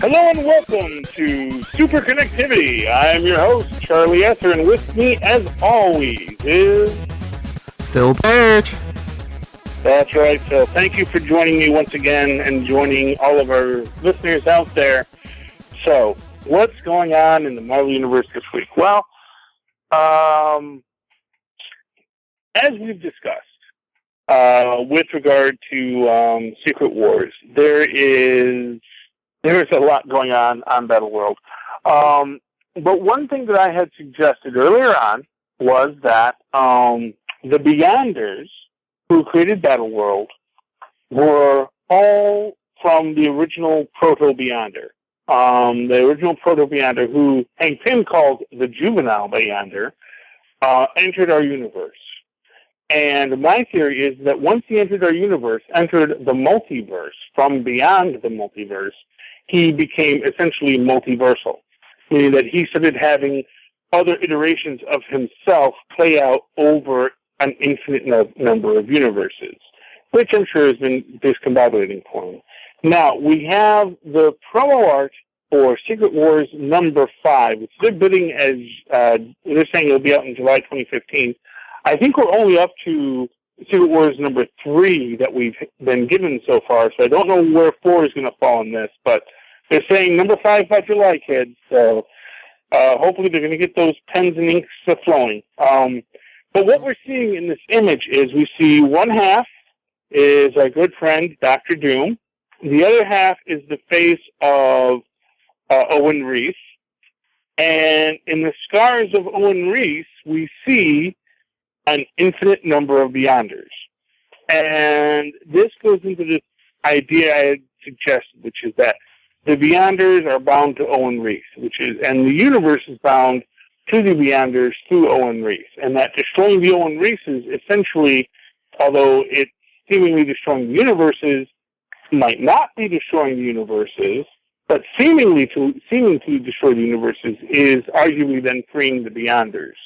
Hello and welcome to SuperConnectivity. I'm your host, Charlie S., and with me, as always, is... Phil Birch. That's right, Phil. Thank you for joining me once again and joining all of our listeners out there. So, what's going on in the Marvel Universe this week? Well, as we've discussed, with regard to Secret Wars, there's a lot going on Battleworld. But one thing that I had suggested earlier on was that the Beyonders who created Battleworld were all from the original Proto-Beyonder. The original Proto-Beyonder, who Hank Pym called the Juvenile Beyonder, entered our universe. And my theory is that once he entered our universe, entered the multiverse, from beyond the multiverse, he became essentially multiversal, meaning that he started having other iterations of himself play out over an infinite number of universes, which I'm sure has been discombobulating for him. Now, we have the promo art for Secret Wars number 5, which they're bidding as, they're saying it'll be out in July 2015. I think we're only up to Secret Wars number 3 that we've been given so far, so I don't know where 4 is going to fall in this, but they're saying number 5 by July, kids, so hopefully they're going to get those pens and inks flowing. But what we're seeing in this image is we see one half is our good friend, Dr. Doom. The other half is the face of Owen Reese. And in the scars of Owen Reese, we see an infinite number of Beyonders. And this goes into this idea I had suggested, which is that the Beyonders are bound to Owen Reese, and the universe is bound to the Beyonders through Owen Reese. And that destroying the Owen Reeses, essentially, although it's seemingly destroying the universes, might not be destroying the universes, but seeming to destroy the universes is arguably then freeing the Beyonders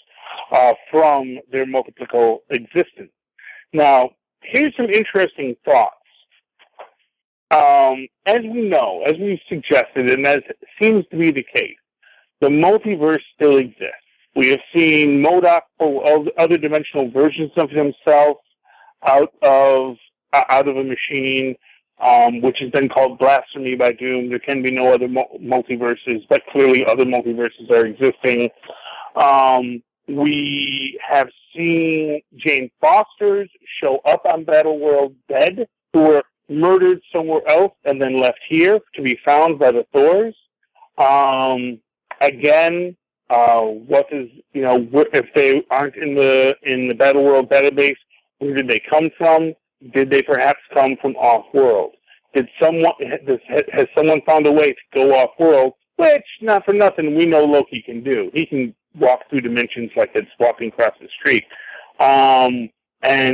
from their multiplical existence. Now, here's some interesting thoughts. As we know, as we've suggested, and as seems to be the case, the multiverse still exists. We have seen MODOK pull other dimensional versions of himself out of a machine, which has been called blasphemy by Doom. There can be no other multiverses, but clearly other multiverses are existing. We have seen Jane Foster's show up on Battleworld dead, who were murdered somewhere else and then left here to be found by the Thors. Again, if they aren't in the Battleworld database, where did they come from? Did they perhaps come from off-world? Has someone found a way to go off-world? Which, not for nothing, we know Loki can do. He can walk through dimensions like it's walking across the street. And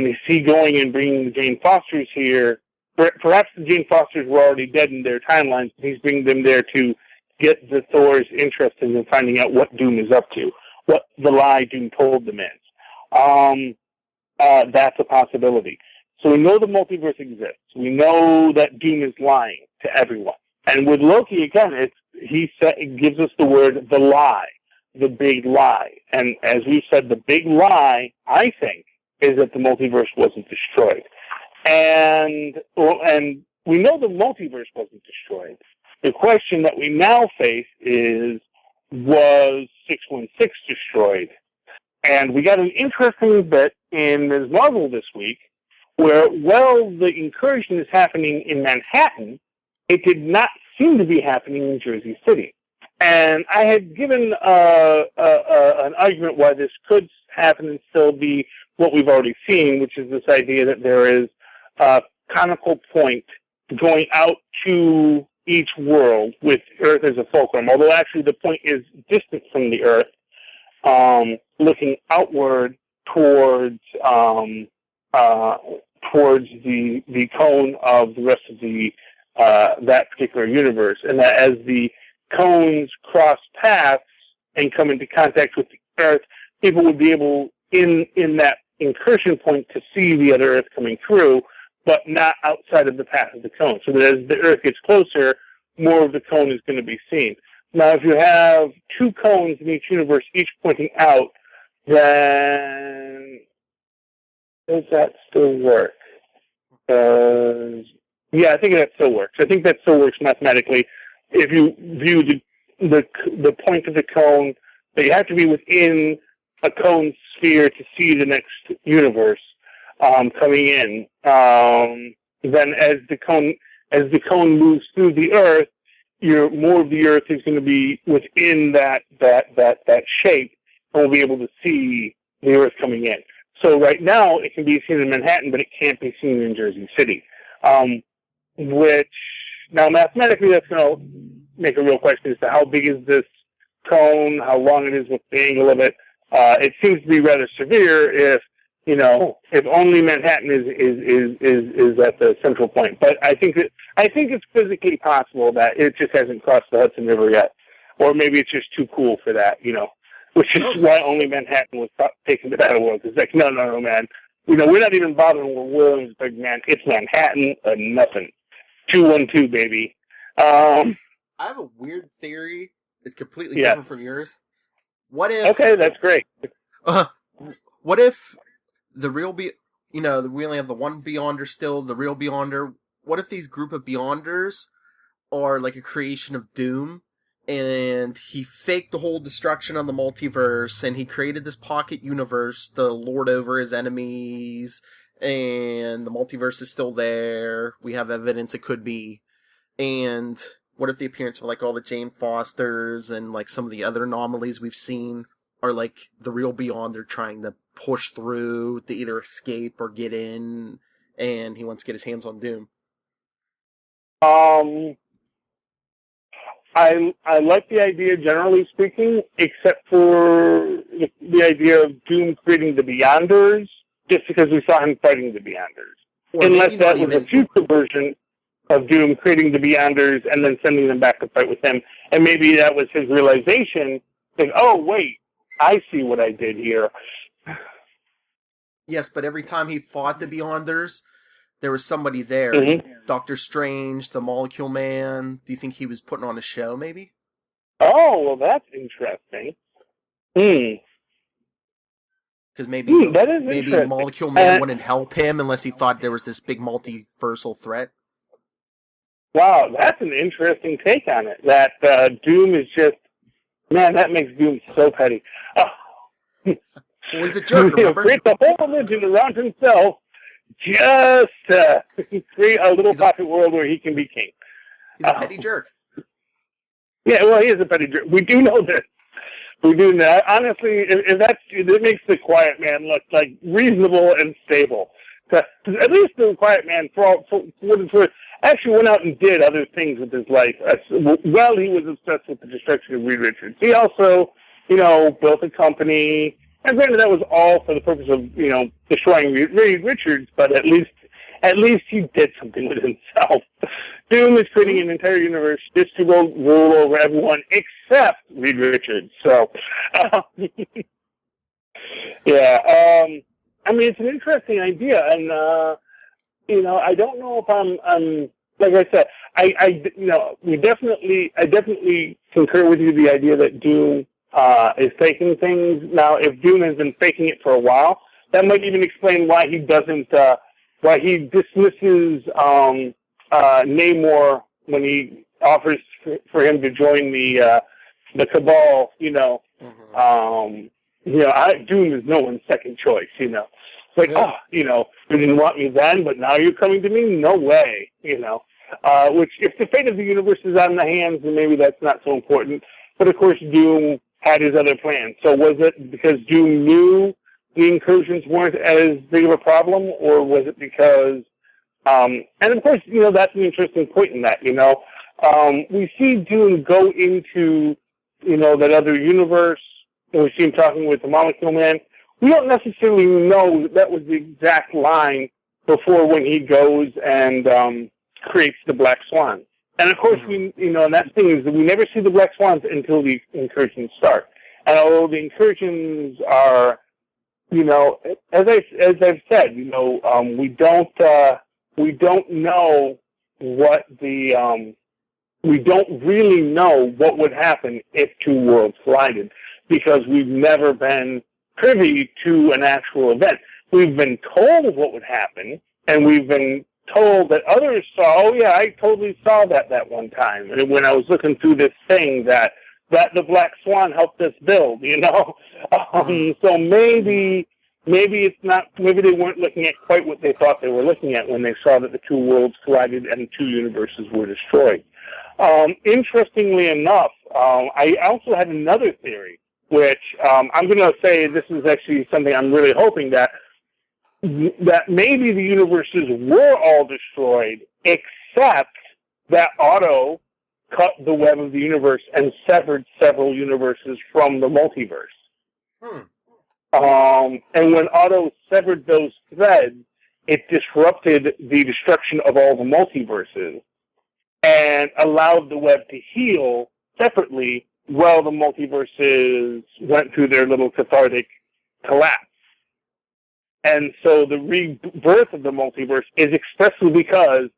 is he going and bringing the Jane Fosters here? Perhaps the Jane Fosters were already dead in their timelines, but he's bringing them there to get the Thors interested in finding out what Doom is up to, what the lie Doom told them is. That's a possibility. So we know the multiverse exists. We know that Doom is lying to everyone. And with Loki, again, it gives us the word the lie, the big lie. And as we said, the big lie, I think, is that the multiverse wasn't destroyed. And we know the multiverse wasn't destroyed. The question that we now face is, was 616 destroyed? And we got an interesting bit in Ms. Marvel this week, where, while the incursion is happening in Manhattan, it did not seem to be happening in Jersey City. And I had given an argument why this could happen and still be what we've already seen, which is this idea that there is a conical point going out to each world with Earth as a fulcrum, although actually the point is distant from the Earth, looking outward towards the cone of the rest of the that particular universe, and that as the cones cross paths and come into contact with the Earth, people would be able, in that incursion point, to see the other Earth coming through, but not outside of the path of the cone. So that as the Earth gets closer, more of the cone is going to be seen. Now, if you have two cones in each universe, each pointing out, then does that still work? Yeah, I think that still works. I think that still works mathematically. If you view the point of the cone, that you have to be within a cone sphere to see the next universe coming in. Then as the cone moves through the Earth, more of the Earth is going to be within that shape, and we'll be able to see the Earth coming in. So right now, it can be seen in Manhattan, but it can't be seen in Jersey City. Which, now mathematically, that's going to make a real question as to how big is this cone, how long it is, what's the angle of it. It seems to be rather severe if only Manhattan is at the central point. But I think it's physically possible that it just hasn't crossed the Hudson River yet, or maybe it's just too cool for that, which is why only Manhattan was taken to Battleworld. It's like, no, man. We're not even bothering with Williamsburg, man. It's Manhattan or nothing. 212, baby. I have a weird theory. It's completely different from yours. What if... Okay, that's great. What if the real we only have the one Beyonder still, the real Beyonder. What if these group of Beyonders are like a creation of Doom, and he faked the whole destruction of the multiverse, and he created this pocket universe to lord over his enemies, and the multiverse is still there. We have evidence it could be. And what if the appearance of like all the Jane Fosters and like some of the other anomalies we've seen are like the real Beyonder trying to push through to either escape or get in, and he wants to get his hands on Doom? I like the idea, generally speaking, except for the idea of Doom creating the Beyonders, just because we saw him fighting the Beyonders. Or unless that was a future version of Doom creating the Beyonders and then sending them back to fight with him. And maybe that was his realization, that, oh, wait, I see what I did here. Yes, but every time he fought the Beyonders, there was somebody there. Mm-hmm. Doctor Strange, the Molecule Man. Do you think he was putting on a show, maybe? Oh, well, that's interesting. Because maybe Molecule Man wouldn't help him unless he thought there was this big multiversal threat. Wow, that's an interesting take on it. That Doom is just... Man, that makes Doom so petty. Well, he's a jerk, remember? Create the whole religion around himself just to create a little pocket world where he can be king. He's a petty jerk. Yeah, well, he is a petty jerk. We do know this. We do know. Honestly, it makes the Quiet Man look like reasonable and stable. At least the Quiet Man, for what it's worth, actually went out and did other things with his life. Well, he was obsessed with the destruction of Reed Richards. He also, built a company. And granted, that was all for the purpose of, destroying Reed Richards, but at least he did something with himself. Doom is creating an entire universe just to go rule over everyone except Reed Richards. So, yeah. It's an interesting idea, and I don't know if I'm like I said, I definitely concur with you the idea that Doom is faking things. Now, if Doom has been faking it for a while, that might even explain why he doesn't, why he dismisses Namor when he offers for him to join the Cabal. Doom is no one's second choice. It's like, you didn't want me then, but now you're coming to me? No way. Which, if the fate of the universe is on the hands, then maybe that's not so important. But of course, Doom had his other plans. So was it because Doom knew the incursions weren't as big of a problem, or was it because, and of course, that's an interesting point in that, we see Doom go into, that other universe, and we see him talking with the Molecule Man. We don't necessarily know that was the exact line before when he goes and creates the Black Swan. And of course, and that thing is that we never see the Black Swans until the incursions start. And although the incursions are, as I've said, we don't know what the we don't really know what would happen if two worlds collided, because we've never been privy to an actual event. We've been told what would happen, and we've been told that others saw, oh yeah, I totally saw that one time. And when I was looking through this thing that the Black Swan helped us build, you know? So maybe it's not, maybe they weren't looking at quite what they thought they were looking at when they saw that the two worlds collided and two universes were destroyed. Interestingly enough, I also had another theory, which I'm going to say this is actually something I'm really hoping that maybe the universes were all destroyed, except that Otto cut the web of the universe and severed several universes from the multiverse. And when Otto severed those threads, it disrupted the destruction of all the multiverses and allowed the web to heal separately while the multiverses went through their little cathartic collapse. And so the rebirth of the multiverse is expressly because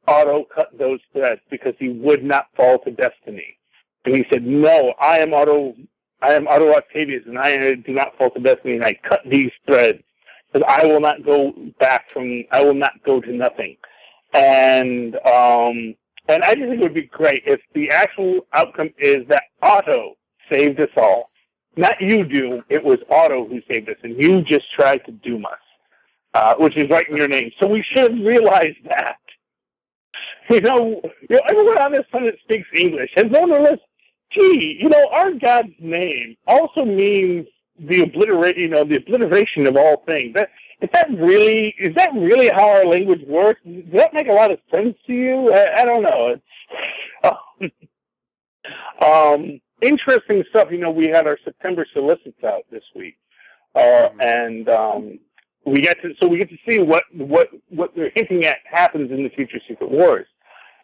Otto cut those threads, because he would not fall to destiny. And he said, no, I am Otto Octavius, and I do not fall to destiny, and I cut these threads, because I will not go to nothing. And I just think it would be great if the actual outcome is that Otto saved us all. Not you, Doom. It was Otto who saved us, and you just tried to doom us, which is right in your name. So we should realize that. You know, everyone on this planet speaks English. Has no one realized, gee, our God's name also means the obliteration of all things. Is that really how our language works? Does that make a lot of sense to you? I don't know. Interesting stuff. We had our September solicits out this week, and we get to see what they're hinting at happens in the future Secret Wars,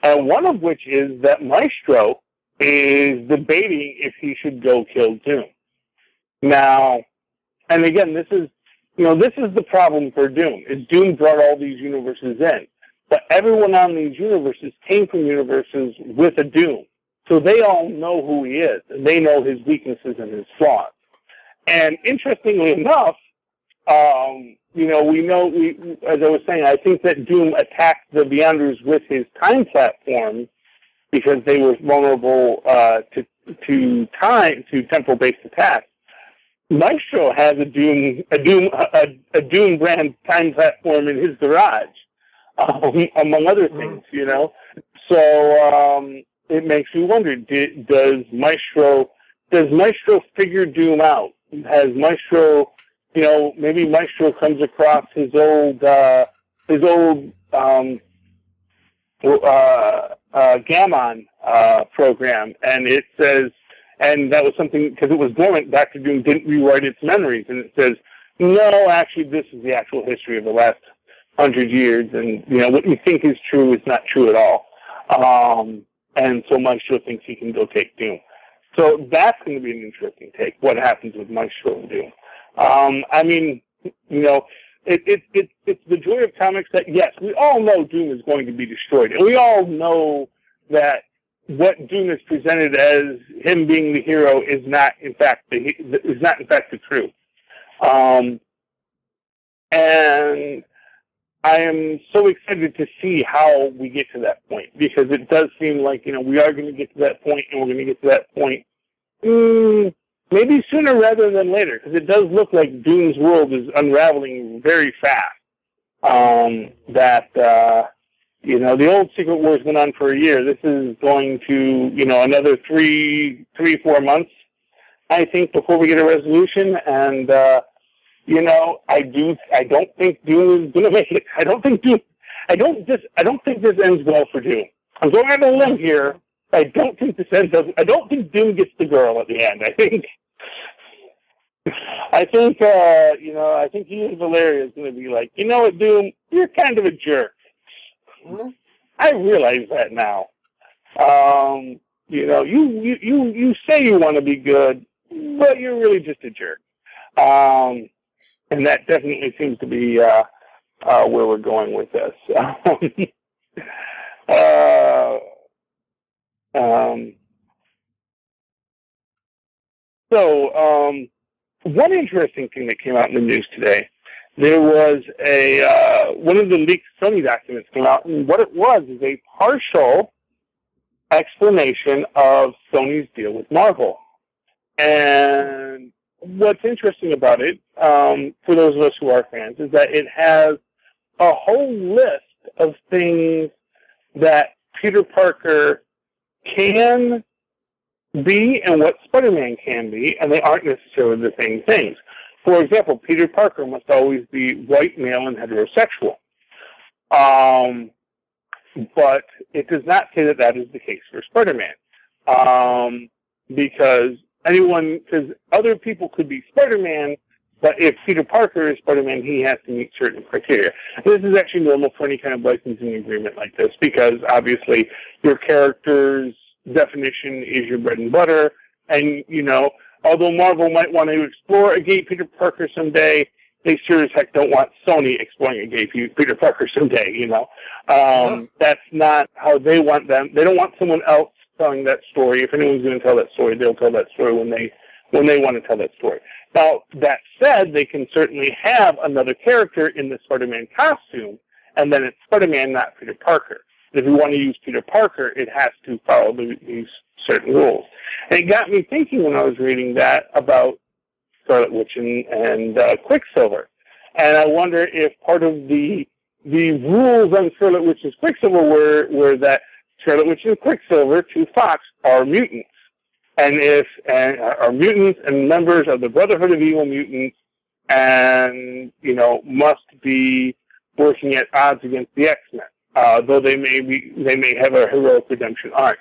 and one of which is that Maestro is debating if he should go kill Doom. Now, and again, this is the problem for Doom. Is Doom brought all these universes in, but everyone on these universes came from universes with a Doom. So they all know who he is, and they know his weaknesses and his flaws. And interestingly enough, as I was saying, I think that Doom attacked the Beyonders with his time platform because they were vulnerable to temporal-based attacks. Maestro has a Doom brand time platform in his garage, among other things. So. It makes me wonder, does Maestro figure Doom out? Has Maestro, maybe Maestro comes across his old Gammon program, and it says, and that was something, because it was dormant, Dr. Doom didn't rewrite its memories, and it says, no, actually, this is the actual history of the last 100 years, and, what you think is true is not true at all. And so Maestro thinks he can go take Doom. So that's going to be an interesting take, what happens with Maestro and Doom. It's the joy of comics that, yes, we all know Doom is going to be destroyed. And we all know that what Doom is presented as him being the hero is not, in fact, the truth. And I am so excited to see how we get to that point, because it does seem like, we are going to get to that point, and we're going to get to that point maybe sooner rather than later, because it does look like Doom's world is unraveling very fast. The old Secret Wars went on for a year. This is going to, another 4 months, I think, before we get a resolution, and I don't think Doom is going to make it. I don't think this ends well for Doom. I'm going out on a limb here. I don't think Doom gets the girl at the end. I think he and Valeria is going to be like, you know what, Doom, you're kind of a jerk. Mm-hmm. I realize that now. You say you want to be good, but you're really just a jerk. And that definitely seems to be where we're going with this. One interesting thing that came out in the news today, there was one of the leaked Sony documents came out, and what it was is a partial explanation of Sony's deal with Marvel. And what's interesting about it, for those of us who are fans, is that it has a whole list of things that Peter Parker can be and what Spider-Man can be, and they aren't necessarily the same things. For example, Peter Parker must always be white, male, and heterosexual. But it does not say that that is the case for Spider-Man. Because other people could be Spider-Man, but if Peter Parker is Spider-Man, he has to meet certain criteria. This is actually normal for any kind of licensing agreement like this, because obviously your character's definition is your bread and butter, and, although Marvel might want to explore a gay Peter Parker someday, they sure as heck don't want Sony exploring a gay Peter Parker someday, That's not how they want them. They don't want someone else telling that story. If anyone's going to tell that story, they'll tell that story when they want to tell that story. Now, that said, they can certainly have another character in the Spider-Man costume, and then it's Spider-Man, not Peter Parker. If you want to use Peter Parker, it has to follow these certain rules. And it got me thinking when I was reading that about Scarlet Witch and Quicksilver. And I wonder if part of the rules on Scarlet Witch and Quicksilver were that Scarlet Witch and Quicksilver, to Fox, are mutants. And are mutants and members of the Brotherhood of Evil Mutants, and must be working at odds against the X-Men, though they may have a heroic redemption arc.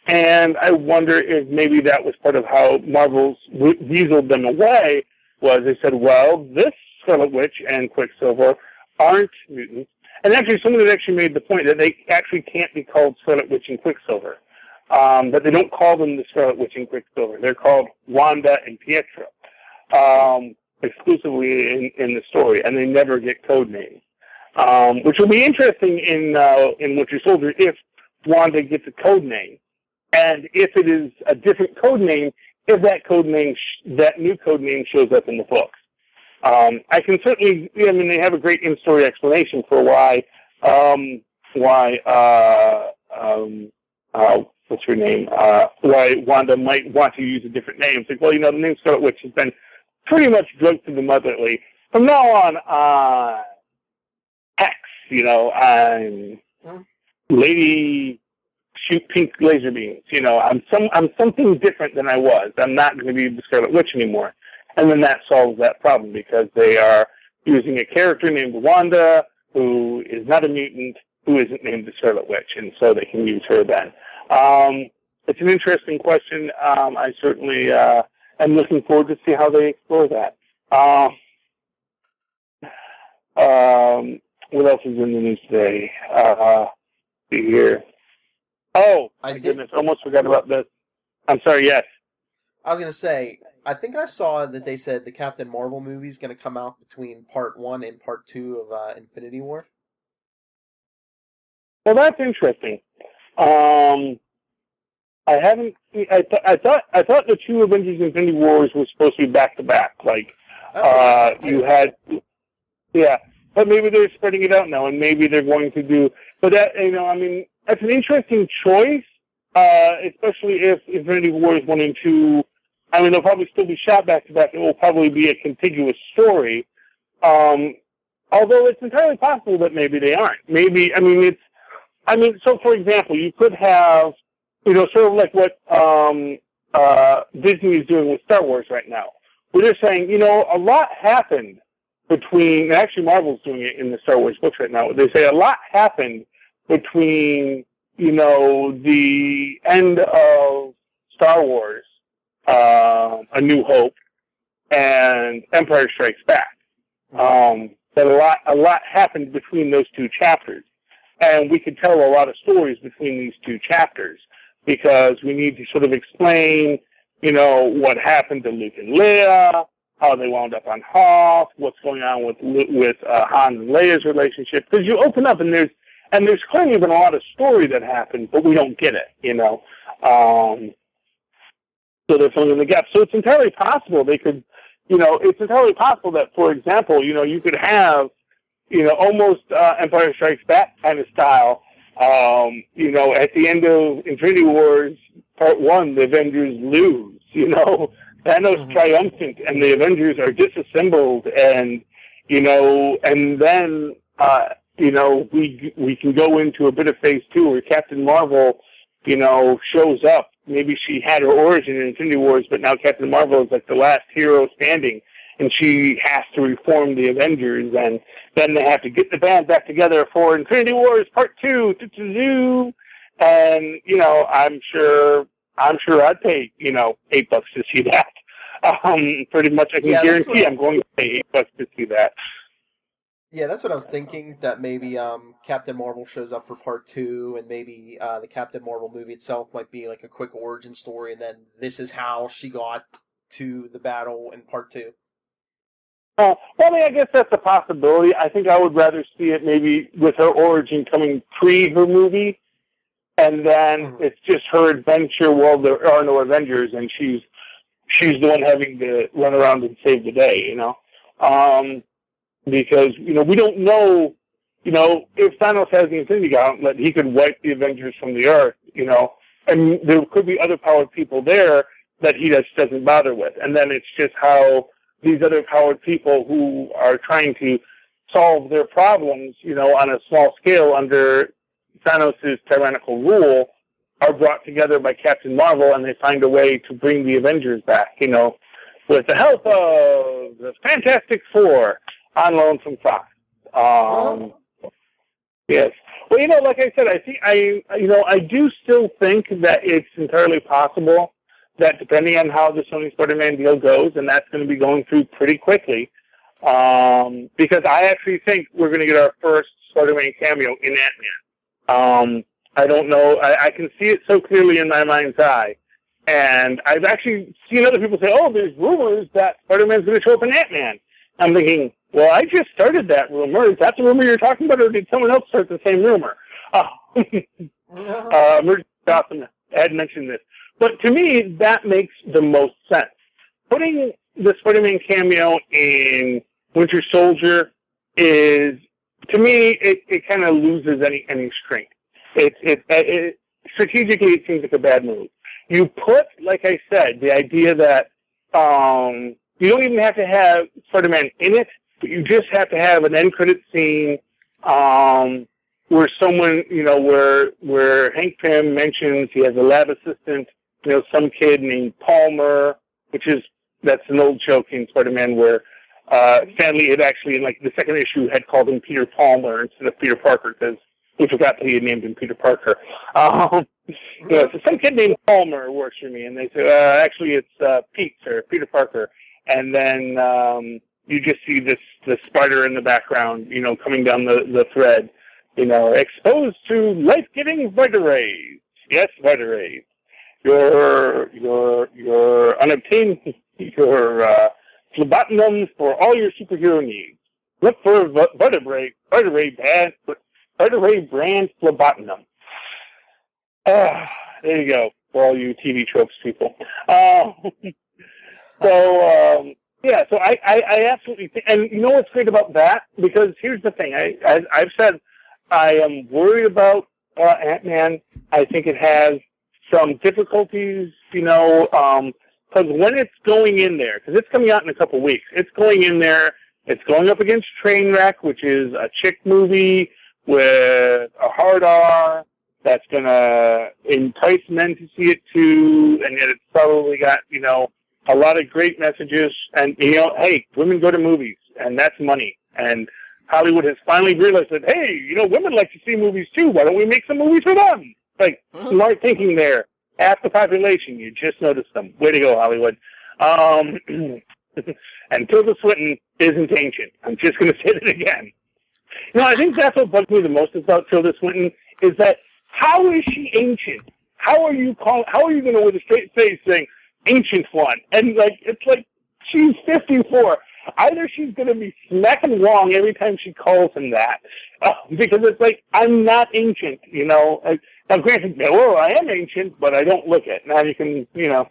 And I wonder if maybe that was part of how Marvel's weaseled them away. Was they said, well, this Scarlet Witch and Quicksilver aren't mutants, and actually someone had actually made the point that they actually can't be called Scarlet Witch and Quicksilver. That they don't call them the Scarlet Witch and Quicksilver. They're called Wanda and Pietro, exclusively in the story, and they never get code names. Which will be interesting in Winter Soldier if Wanda gets a code name, and if it is a different code name, if that code name, that new code name shows up in the books. I can certainly, they have a great in-story explanation for why what's her name? Why Wanda might want to use a different name. It's like, well, the name Scarlet Witch has been pretty much drugged to the mud lately. From now on, X, I'm Lady Shoot Pink Laser Beams. I'm something different than I was. I'm not going to be the Scarlet Witch anymore. And then that solves that problem, because they are using a character named Wanda who is not a mutant, who isn't named the Scarlet Witch, and so they can use her then. It's an interesting question. I certainly am looking forward to see how they explore that. What else is in the news today? See here. Oh, my goodness, almost forgot about this. I'm sorry, yes. I was going to say, I think I saw that they said the Captain Marvel movie is going to come out between Part 1 and Part 2 of Infinity War. Well, that's interesting. I thought the two Avengers Infinity Wars were supposed to be back to back. Like, you had, but maybe they're spreading it out now, and maybe they're going to do. But that, that's an interesting choice, especially if Infinity Wars 1 and 2. They'll probably still be shot back to back. It will probably be a contiguous story. Although it's entirely possible that maybe they aren't. Maybe, so for example, you could have, sort of like what Disney is doing with Star Wars right now, where they're saying, a lot happened between, actually Marvel's doing it in the Star Wars books right now, they say a lot happened between, the end of Star Wars, A New Hope, and Empire Strikes Back. That a lot happened between those two chapters. And we could tell a lot of stories between these two chapters, because we need to sort of explain, what happened to Luke and Leia, how they wound up on Hoth, what's going on with Han and Leia's relationship. Because you open up and there's And there's clearly been a lot of story that happened, but we don't get it, So they're filling in the gaps. So it's entirely possible they could, it's entirely possible that, for example, you could have, almost Empire Strikes Back kind of style. At the end of Infinity Wars Part 1, the Avengers lose, Thanos triumphant and the Avengers are disassembled and, and then, we can go into a bit of phase 2 where Captain Marvel, shows up. Maybe she had her origin in Infinity Wars, but now Captain Marvel is like the last hero standing, and she has to reform the Avengers, and then they have to get the band back together for Infinity Wars Part 2. And I'm sure I'd pay $8 to see that. Pretty much, I can guarantee I'm going to pay $8 to see that. Yeah, that's what I was thinking, that maybe Captain Marvel shows up for Part 2, and maybe the Captain Marvel movie itself might be like a quick origin story, and then this is how she got to the battle in Part 2. Well, I guess that's a possibility. I think I would rather see it maybe with her origin coming pre her movie, and then it's just her adventure while there are no Avengers, and she's the one having to run around and save the day, Because, we don't know, if Thanos has the Infinity Gauntlet, he could wipe the Avengers from the Earth, and there could be other powered people there that he just doesn't bother with. And then it's just how these other powered people who are trying to solve their problems, on a small scale under Thanos' tyrannical rule are brought together by Captain Marvel, and they find a way to bring the Avengers back, with the help of the Fantastic Four. On loan from Fox. Yes. Well, like I said, I do still think that it's entirely possible that depending on how the Sony Spider-Man deal goes, and that's going to be going through pretty quickly, because I actually think we're going to get our first Spider-Man cameo in Ant-Man. I don't know. I can see it so clearly in my mind's eye. And I've actually seen other people say, there's rumors that Spider-Man's going to show up in Ant-Man. I'm thinking, well, I just started that rumor. Is that the rumor you're talking about, or did someone else start the same rumor? Gotham had mentioned this. But to me, that makes the most sense. Putting the Spider-Man cameo in Winter Soldier is, to me, it kind of loses any strength. Strategically, it seems like a bad move. You put, like I said, the idea that you don't even have to have Spider-Man in it, but you just have to have an end credit scene where someone, where Hank Pym mentions he has a lab assistant, some kid named Palmer, that's an old joke in Spider-Man where Stan Lee had actually, in the second issue, had called him Peter Palmer instead of Peter Parker because he forgot that he had named him Peter Parker. So some kid named Palmer works for me, and they say, actually it's Pete, or Peter Parker. And then you just see the spider in the background, coming down the thread, exposed to life-giving Vita rays. Yes, Vita rays. Your unobtained, your phlebotomums for all your superhero needs. Look for Vita Ray brand phlebotomum. There you go, for all you TV tropes people. So I absolutely think, and you know what's great about that? Because here's the thing, I've said I am worried about Ant-Man. I think it has some difficulties, because when it's going in there, because it's coming out in a couple weeks, it's going in there, it's going up against Trainwreck, which is a chick movie with a hard R that's going to entice men to see it too, and yet it's probably got, a lot of great messages, and, hey, women go to movies, and that's money. And Hollywood has finally realized that, hey, women like to see movies too. Why don't we make some movies for them? Smart thinking there. Half the population, you just noticed them. Way to go, Hollywood. And Tilda Swinton isn't ancient. I'm just going to say it again. I think that's what bugs me the most about Tilda Swinton, is that how is she ancient? How are you going to, with a straight face, saying, ancient one? And, it's like, she's 54. either she's going to be smacking wrong every time she calls him that, because it's like, I'm not ancient, you know. Now, granted, well, I am ancient, but I don't look it. Now you can, you know,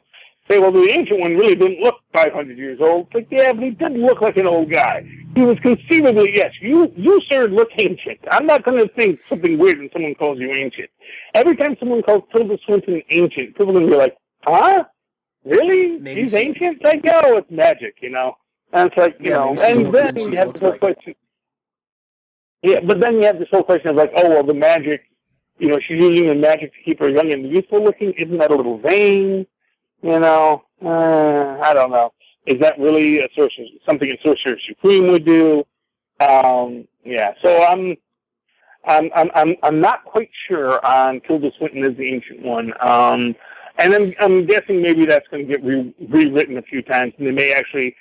say, well, the ancient one really didn't look 500 years old. It's like, yeah, but he did look like an old guy. He was conceivably, yes, you sir look ancient. I'm not going to think something weird when someone calls you ancient. Every time someone calls Tilda Swinton ancient, people are going to be like, huh? Really? Maybe She's ancient? Like, oh, it's magic, you know? And it's like, you know, and then you have this whole question. Yeah, but then you have this whole question of like, oh, well, the magic, you know, she's using the magic to keep her young and youthful looking. Isn't that a little vain? You know, I don't know. Is that really something a Sorcerer Supreme would do? Yeah. So I'm not quite sure on Tilda Swinton as the Ancient One. And I'm guessing maybe that's going to get rewritten a few times, and they may actually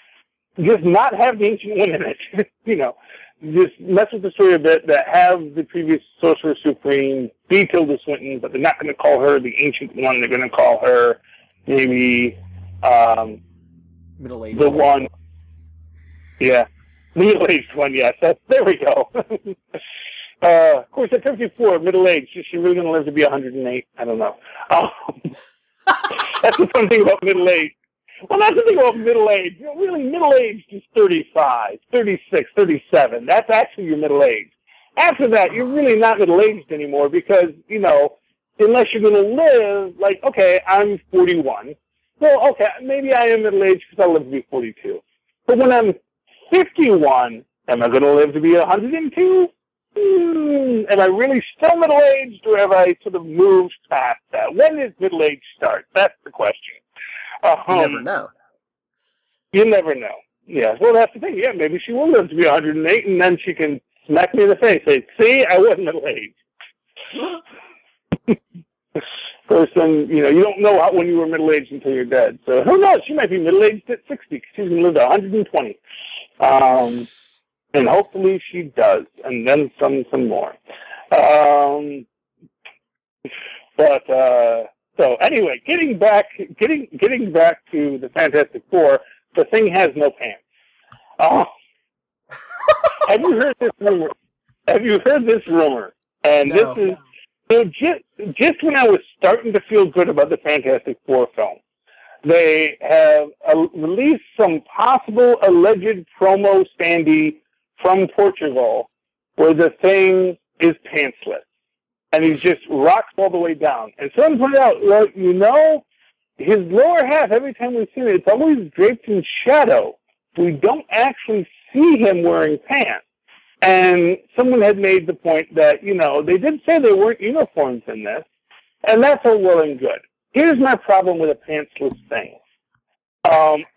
just not have the Ancient One in it. You know, just mess with the story a bit. That have the previous Sorcerer Supreme be Tilda Swinton, but they're not going to call her the Ancient One. They're going to call her maybe middle-aged the one. Yeah, middle-aged one. Yes, there we go. Of course, at 54, middle-aged. Is she really going to live to be 108? I don't know. That's the fun thing about middle-aged. Well, that's the thing about middle-aged. You know, really, middle-aged is 35, 36, 37. That's actually your middle-aged. After that, you're really not middle-aged anymore because, you know, unless you're going to live, like, okay, I'm 41. Well, okay, maybe I am middle-aged because I'll live to be 42. But when I'm 51, am I going to live to be 102? Am I really still middle-aged, or have I sort of moved past that? When does middle-age start? That's the question. You never know. You never know. Yeah, well, that's the thing. Yeah, maybe she will live to be 108, and then she can smack me in the face and say, see, I was middle-aged. Of course, then, you know, you don't know when you were middle-aged until you're dead. So who knows? She might be middle-aged at 60 because she's going to live to 120. And hopefully she does, and then some more. So anyway, getting back to the Fantastic Four, the Thing has no pants. Have you heard this rumor? And no. This is so just when I was starting to feel good about the Fantastic Four film, they have released some possible alleged promo standee from Portugal where the Thing is pantsless. And he just rocks all the way down. And someone pointed out, well, you know, his lower half, every time we've seen it, it's always draped in shadow. We don't actually see him wearing pants. And someone had made the point that, you know, they did say there weren't uniforms in this, and that's all well and good. Here's my problem with a pantsless Thing.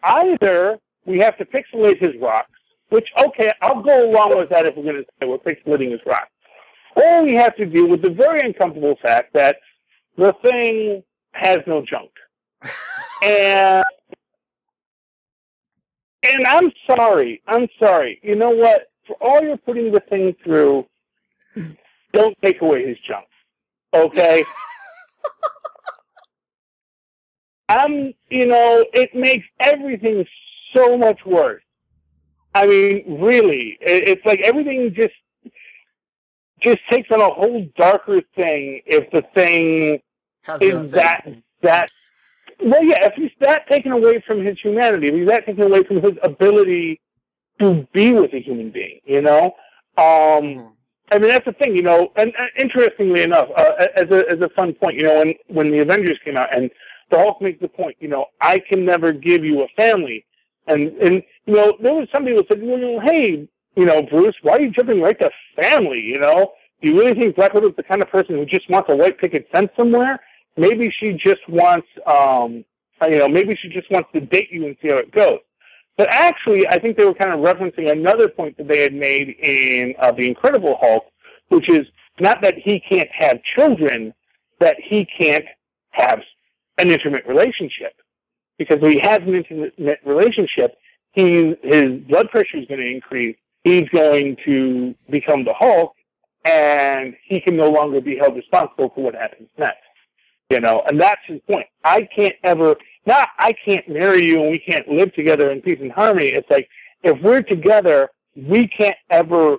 Either we have to pixelate his rocks, which, okay, I'll go along with that if we're going to say we're pixelating his rocks. Or we have to deal with the very uncomfortable fact that the Thing has no junk. And I'm sorry. You know what? For all you're putting the Thing through, don't take away his junk. Okay? You know, it makes everything so much worse. I mean, really, it's like everything just takes on a whole darker thing if the Thing is that. Well, yeah, if he's that taken away from his humanity, if he's that taken away from his ability to be with a human being, you know. I mean, that's the thing, you know. And interestingly enough, as a fun point, you know, when the Avengers came out, and the Hulk makes the point, you know, I can never give you a family. And you know, there was somebody who said, well, hey, you know, Bruce, why are you jumping right to family, you know? Do you really think Black Widow's the kind of person who just wants a white picket fence somewhere? Maybe she just wants, maybe she just wants to date you and see how it goes. But actually, I think they were kind of referencing another point that they had made in The Incredible Hulk, which is not that he can't have children, that he can't have an intimate relationship. Because if he has an intimate relationship, his blood pressure is going to increase. He's going to become the Hulk, and he can no longer be held responsible for what happens next. You know, and that's his point. I can't marry you and we can't live together in peace and harmony. It's like, if we're together, we can't ever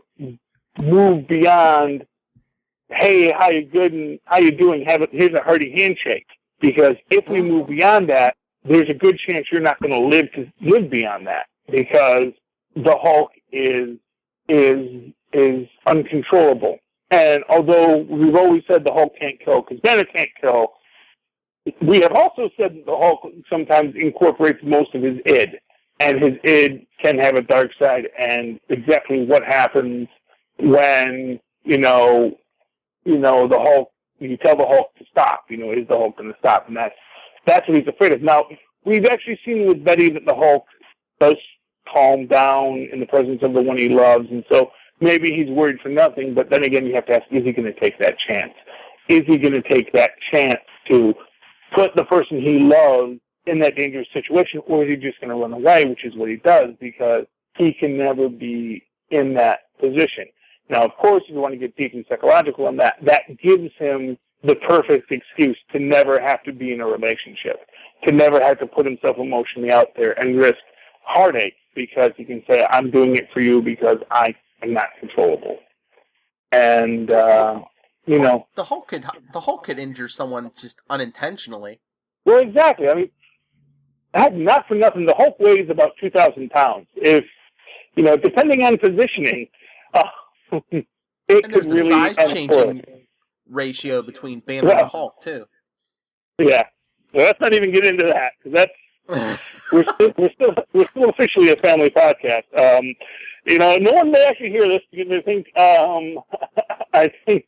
move beyond, hey, how you good and how you doing? Here's a hearty handshake. Because if we move beyond that, there's a good chance you're not going to live beyond that, because the Hulk is uncontrollable. And although we've always said the Hulk can't kill because Banner can't kill, we have also said that the Hulk sometimes incorporates most of his id, and his id can have a dark side. And exactly what happens when the Hulk, you tell the Hulk to stop, is the Hulk going to stop? And that's what he's afraid of. Now, we've actually seen with Betty that the Hulk does calm down in the presence of the one he loves, and so maybe he's worried for nothing, but then again, you have to ask, is he going to take that chance? Is he going to take that chance to put the person he loves in that dangerous situation, or is he just going to run away, which is what he does, because he can never be in that position. Now, of course, if you want to get deep and psychological on that gives him the perfect excuse to never have to be in a relationship, to never have to put himself emotionally out there and risk heartache, because he can say, I'm doing it for you because I am not controllable. And, the Hulk could injure someone just unintentionally. Well, exactly. I mean, not for nothing, the Hulk weighs about 2,000 pounds. If, depending on positioning, it and could there's the really size-changing ratio between Banner and Hulk, too. Yeah. Well, let's not even get into that, because that's we're still officially a family podcast. No one may actually hear this, because I think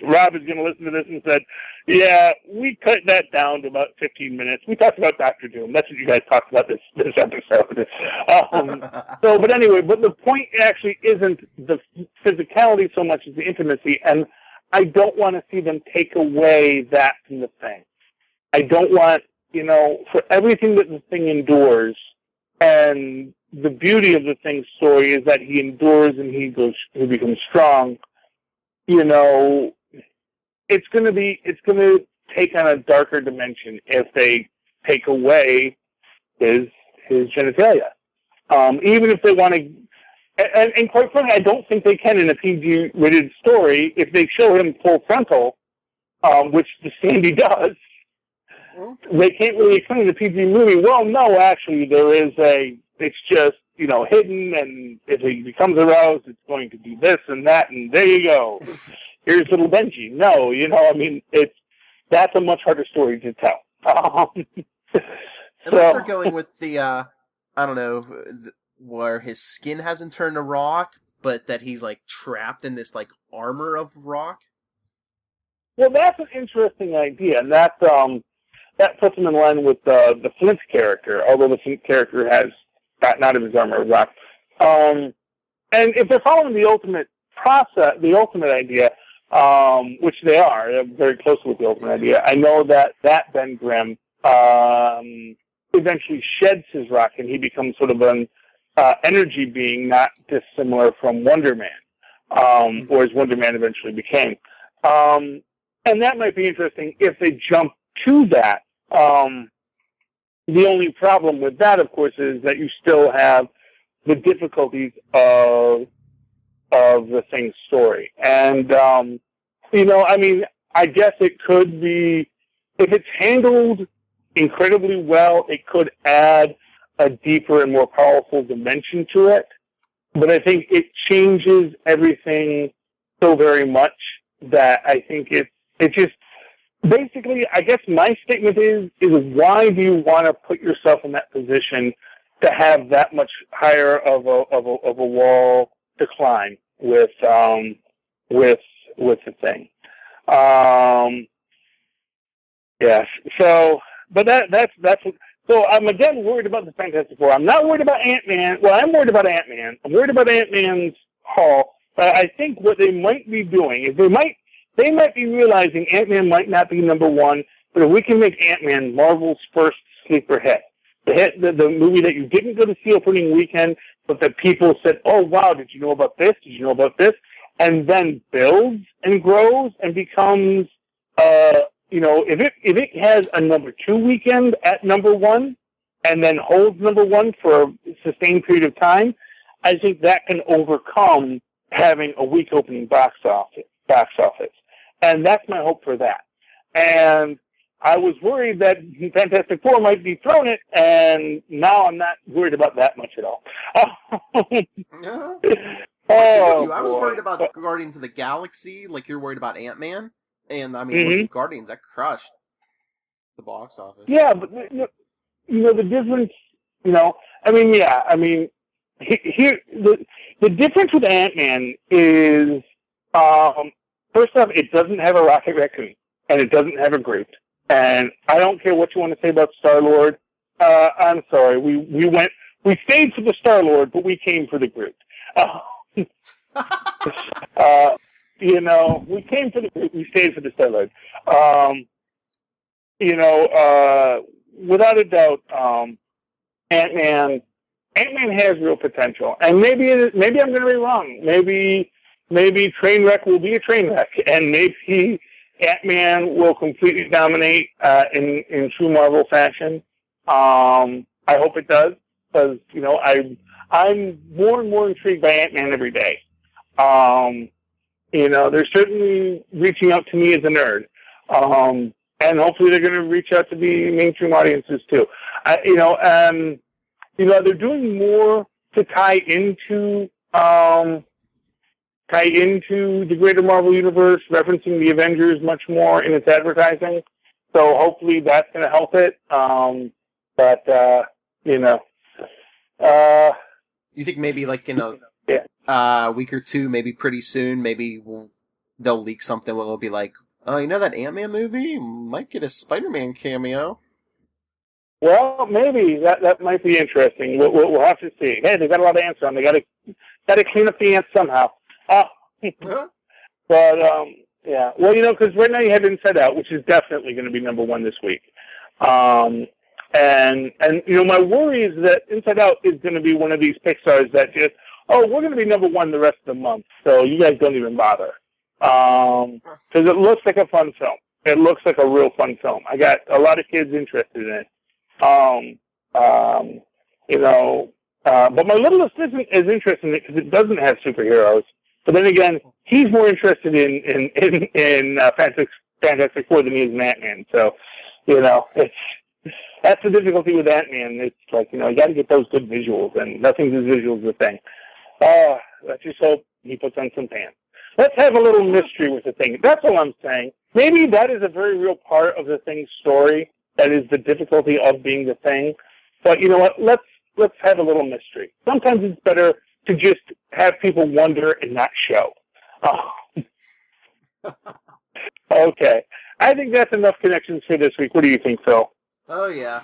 Rob is going to listen to this and said, yeah, we cut that down to about 15 minutes. We talked about Dr. Doom. That's what you guys talked about this episode. But anyway, but the point actually isn't the physicality so much as the intimacy, and I don't want to see them take away that from the thing. I don't want, for everything that the thing endures, and the beauty of the Thing's story is that he endures and he becomes strong. It's going to take on a darker dimension if they take away his genitalia. Even if they want to, and quite frankly, I don't think they can in a PG-rated story. If they show him full frontal, which the Sandy does, they can't really explain in the PG movie. Well, no, actually, it's just, hidden, and if he becomes aroused, it's going to do this and that, and there you go. Here's little Benji. No, that's a much harder story to tell. Unless they're going with the, where his skin hasn't turned to rock, but that he's, trapped in this, armor of rock. Well, that's an interesting idea, and that puts him in line with the Flint character, although the Flint character has gotten out of his armor of rock. And if they're following the ultimate idea, which they are, they're very close with the ultimate idea. I know that Ben Grimm eventually sheds his rock and he becomes sort of an energy being not dissimilar from Wonder Man, or as Wonder Man eventually became. And that might be interesting if they jump to that. The only problem with that, of course, is that you still have the difficulties of the Thing's story. And, I guess it could be, if it's handled incredibly well, it could add a deeper and more powerful dimension to it. But I think it changes everything so very much that I think it just, basically, I guess my statement is why do you want to put yourself in that position to have that much higher of a wall to climb with the Thing? Yes. So, but that's so I'm again worried about the Fantastic Four. I'm not worried about Ant-Man. Well, I'm worried about Ant-Man. I'm worried about Ant-Man's haul. But I think what they might be doing is they might be realizing Ant-Man might not be number one, but if we can make Ant-Man Marvel's first sleeper hit, the movie that you didn't go to see opening weekend, but that people said, oh, wow, did you know about this? Did you know about this? And then builds and grows and becomes, if it has a number 2 weekend at number 1, and then holds number one for a sustained period of time, I think that can overcome having a weak opening box office. And that's my hope for that. And I was worried that Fantastic Four might dethrone it, and now I'm not worried about that much at all. I was worried about Guardians of the Galaxy, like you're worried about Ant-Man. And, I mean, with Guardians, that crushed the box office. Yeah, but, the difference, here, the difference with Ant-Man is, first off, it doesn't have a Rocket Raccoon, and it doesn't have a Groot. And I don't care what you want to say about Star-Lord. I'm sorry, we stayed for the Star-Lord, but we came for the Groot. We came for the Groot, we stayed for the Star-Lord. Without a doubt, Ant-Man has real potential, and maybe I'm going to be wrong. Maybe Trainwreck will be a train wreck, and maybe Ant-Man will completely dominate in true Marvel fashion. I hope it does, because I'm more and more intrigued by Ant-Man every day. They're certainly reaching out to me as a nerd, and hopefully they're going to reach out to the mainstream audiences too. They're doing more to tie into the greater Marvel universe, referencing the Avengers much more in its advertising. So hopefully that's going to help it. You think maybe like in a week or two, maybe pretty soon, maybe they'll leak something where they'll be like, oh, that Ant-Man movie might get a Spider-Man cameo. Well, maybe that might be interesting. We'll have to see. Hey, they got a lot of ants on. They got to clean up the ants somehow. But yeah. Well, because right now you have Inside Out, which is definitely going to be number one this week. And my worry is that Inside Out is going to be one of these Pixars that just, we're going to be number one the rest of the month, so you guys don't even bother. Because it looks like a fun film. It looks like a real fun film. I got a lot of kids interested in it. But my littlest isn't as interested in it because it doesn't have superheroes. But then again, he's more interested in Fantastic Four than he is in Ant-Man. So, that's the difficulty with Ant-Man. It's like, you got to get those good visuals, and nothing's as visual as the thing. Let's just hope he puts on some pants. Let's have a little mystery with the thing. That's all I'm saying. Maybe that is a very real part of the Thing's story. That is the difficulty of being the Thing. But you know what? Let's have a little mystery. Sometimes it's better to just have people wonder and not show. Okay. I think that's enough connections for this week. What do you think, Phil? Oh, yeah.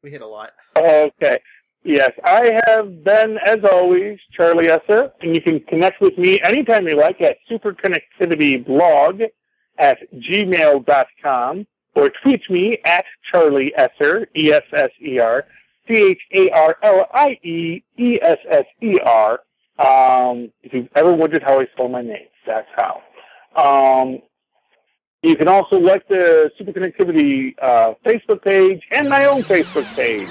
We hit a lot. Okay. Yes, I have been, as always, Charlie Esser, and you can connect with me anytime you like at superconnectivityblog@gmail.com or tweet me at Charlie Esser, ESSER, CHARLIEESSER. If you've ever wondered how I spell my name, that's how. You can also like the SuperConnectivity Facebook page and my own Facebook page.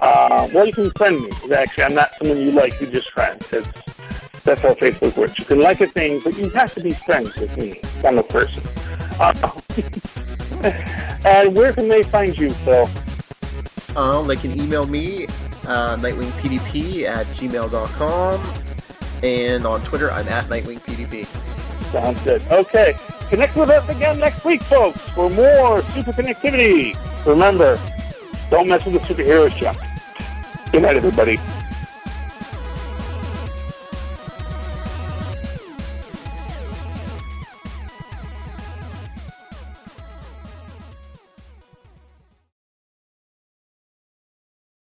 Well, you can friend me. Actually, I'm not someone you like, you just friends. That's how Facebook works. You can like a thing, but you have to be friends with me. I'm a person. And where can they find you, Phil? They can email me, nightwingpdp@gmail.com, and on Twitter, I'm at nightwingpdp. Sounds good. Okay. Connect with us again next week, folks, for more SuperConnectivity. Remember, don't mess with the superheroes, Chuck. Good night, everybody.